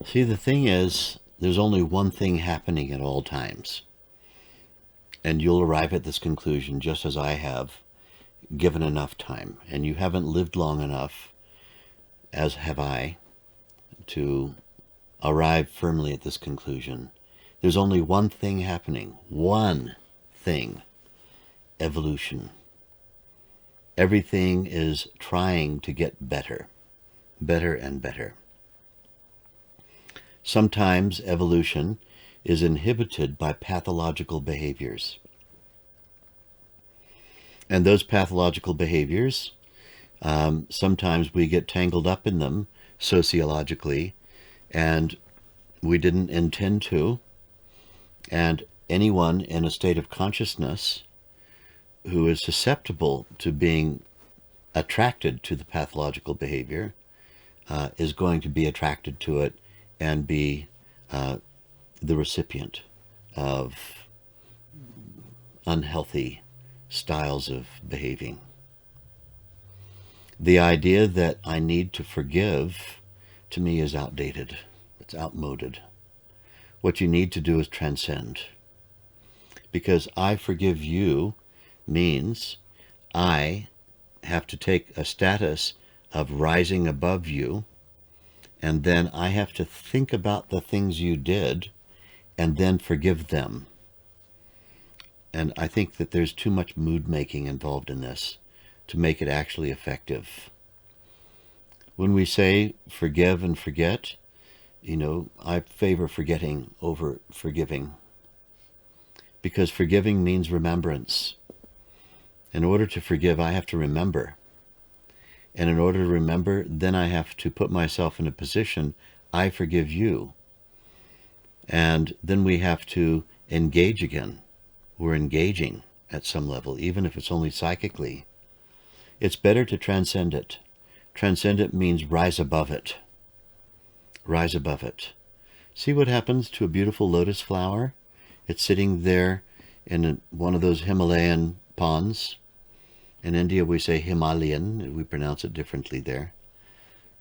See, the thing is, there's only one thing happening at all times. And you'll arrive at this conclusion just as I have, given enough time. And you haven't lived long enough, as have I, to arrive firmly at this conclusion. There's only one thing happening. One thing. Evolution. Everything is trying to get better. Better and better. Sometimes evolution is inhibited by pathological behaviors. And those pathological behaviors, sometimes we get tangled up in them sociologically, and we didn't intend to. And anyone in a state of consciousness who is susceptible to being attracted to the pathological behavior is going to be attracted to it and be the recipient of unhealthy styles of behaving. The idea that I need to forgive, to me, is outdated. It's outmoded. What you need to do is transcend. Because I forgive you means I have to take a status of rising above you, and then I have to think about the things you did and then forgive them. And I think that there's too much mood making involved in this to make it actually effective. When we say forgive and forget, I favor forgetting over forgiving. Because forgiving means remembrance. In order to forgive, I have to remember. And in order to remember, then I have to put myself in a position, I forgive you. And then we have to engage again. We're engaging at some level, even if it's only psychically. It's better to transcend it. Transcend it means rise above it. Rise above it. See what happens to a beautiful lotus flower? It's sitting there in one of those Himalayan ponds. In India we say Himalayan, we pronounce it differently there.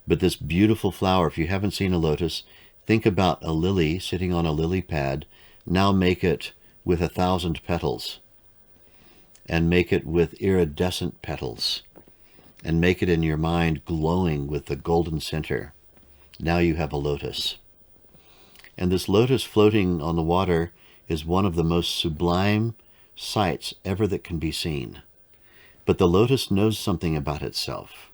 But this beautiful flower, if you haven't seen a lotus, think about a lily sitting on a lily pad. Now make it with 1,000 petals, and make it with iridescent petals, and make it in your mind glowing with the golden center. Now you have a lotus. And this lotus floating on the water is one of the most sublime sights ever that can be seen. But the lotus knows something about itself.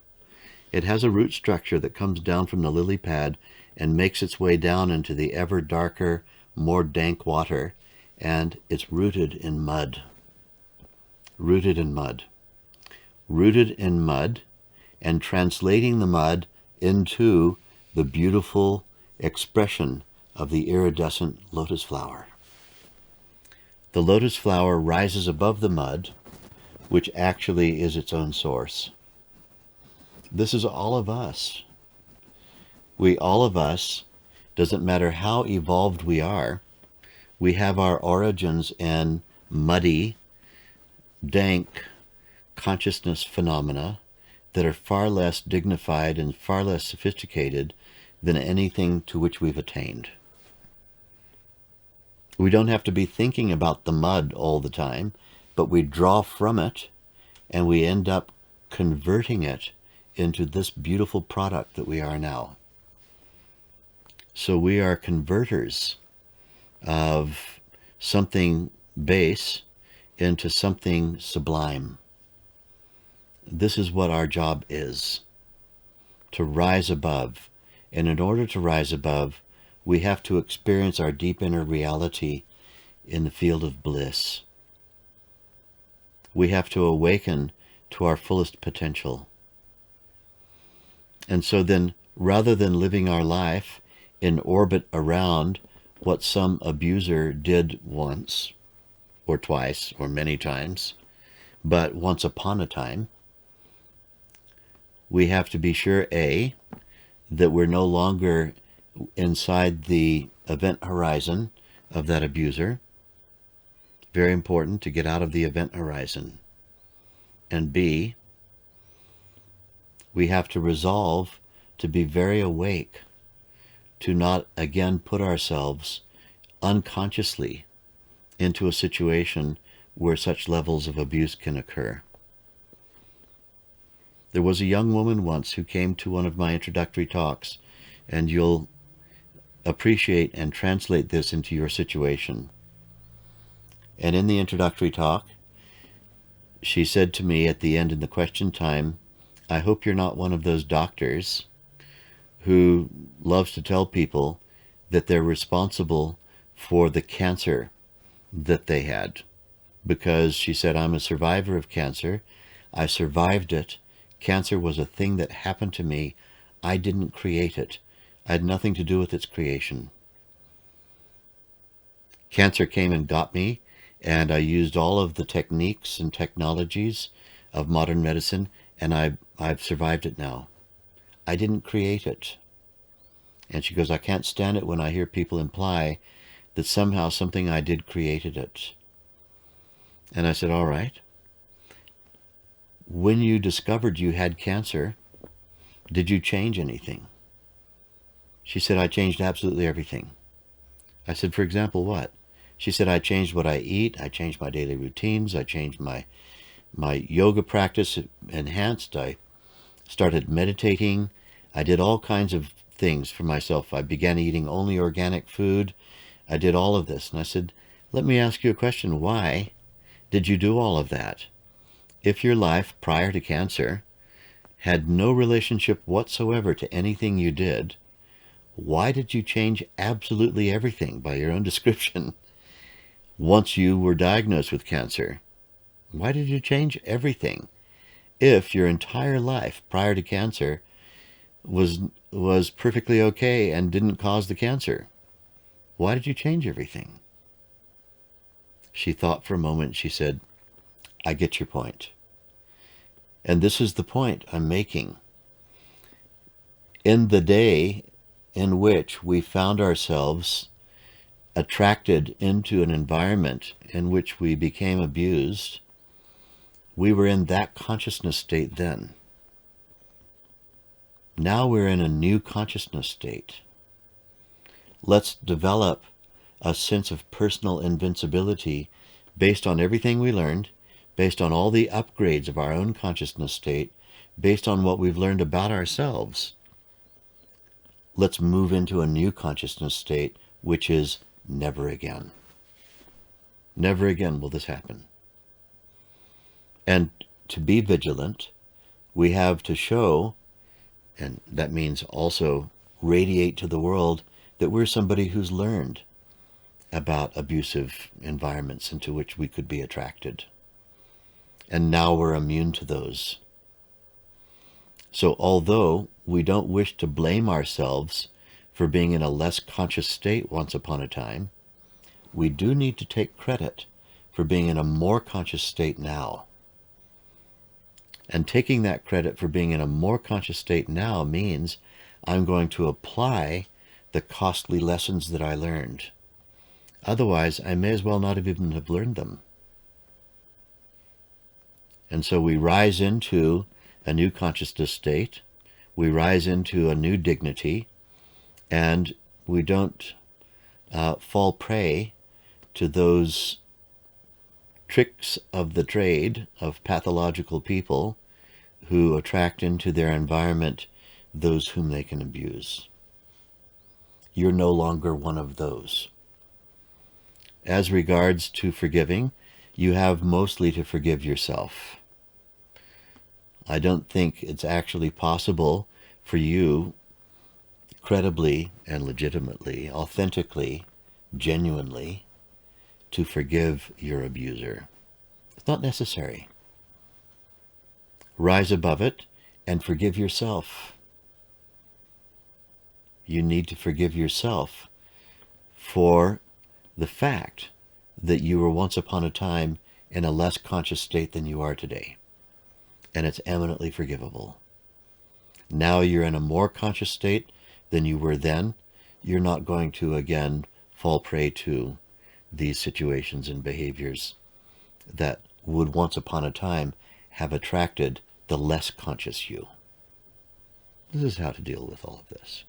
It has a root structure that comes down from the lily pad and makes its way down into the ever darker, more dank water, and it's rooted in mud. Rooted in mud. Rooted in mud, and translating the mud into the beautiful expression of the iridescent lotus flower. The lotus flower rises above the mud, which actually is its own source. This is all of us. All of us, doesn't matter how evolved we are, we have our origins in muddy, dank consciousness phenomena that are far less dignified and far less sophisticated than anything to which we've attained. We don't have to be thinking about the mud all the time, but we draw from it and we end up converting it into this beautiful product that we are now. So we are converters of something base into something sublime. This is what our job is, to rise above. And in order to rise above, we have to experience our deep inner reality in the field of bliss. We have to awaken to our fullest potential. And so then, rather than living our life in orbit around what some abuser did once, or twice, or many times, but once upon a time, we have to be sure, A, that we're no longer inside the event horizon of that abuser. Very important to get out of the event horizon. And B, we have to resolve to be very awake to not again put ourselves unconsciously into a situation where such levels of abuse can occur. There was a young woman once who came to one of my introductory talks, and you'll appreciate and translate this into your situation. And in the introductory talk, she said to me at the end in the question time, "I hope you're not one of those doctors who loves to tell people that they're responsible for the cancer that they had." Because she said, "I'm a survivor of cancer. I survived it. Cancer was a thing that happened to me. I didn't create it. I had nothing to do with its creation. Cancer came and got me, and I used all of the techniques and technologies of modern medicine, and I've survived it now. I didn't create it." And she goes, "I can't stand it when I hear people imply that somehow something I did created it." And I said, "All right. When you discovered you had cancer, did you change anything?" She said, "I changed absolutely everything." I said, "For example, what?" She said, "I changed what I eat. I changed my daily routines. I changed my yoga practice, enhanced. I started meditating. I did all kinds of things for myself. I began eating only organic food. I did all of this." And I said, "Let me ask you a question. Why did you do all of that? If your life prior to cancer had no relationship whatsoever to anything you did, why did you change absolutely everything by your own description once you were diagnosed with cancer? Why did you change everything if your entire life prior to cancer was perfectly okay and didn't cause the cancer? Why did you change everything?" She thought for a moment. She said, "I get your point. And this is the point I'm making. In the day in which we found ourselves attracted into an environment in which we became abused, we were in that consciousness state then. Now we're in a new consciousness state. Let's develop a sense of personal invincibility based on everything we learned, based on all the upgrades of our own consciousness state, based on what we've learned about ourselves. Let's move into a new consciousness state, which is never again. Never again will this happen. And to be vigilant, we have to show, and that means also radiate to the world, that we're somebody who's learned about abusive environments into which we could be attracted. And now we're immune to those. So although we don't wish to blame ourselves for being in a less conscious state once upon a time, we do need to take credit for being in a more conscious state now. And taking that credit for being in a more conscious state now means I'm going to apply the costly lessons that I learned. Otherwise, I may as well not even have learned them. And so we rise into a new consciousness state, we rise into a new dignity, and we don't fall prey to those tricks of the trade of pathological people who attract into their environment those whom they can abuse. You're no longer one of those. As regards to forgiving, you have mostly to forgive yourself. I don't think it's actually possible for you credibly and legitimately, authentically, genuinely, to forgive your abuser. It's not necessary. Rise above it and forgive yourself. You need to forgive yourself for the fact that you were once upon a time in a less conscious state than you are today. And it's eminently forgivable. Now you're in a more conscious state than you were then. You're not going to again fall prey to these situations and behaviors that would once upon a time have attracted the less conscious you. This is how to deal with all of this.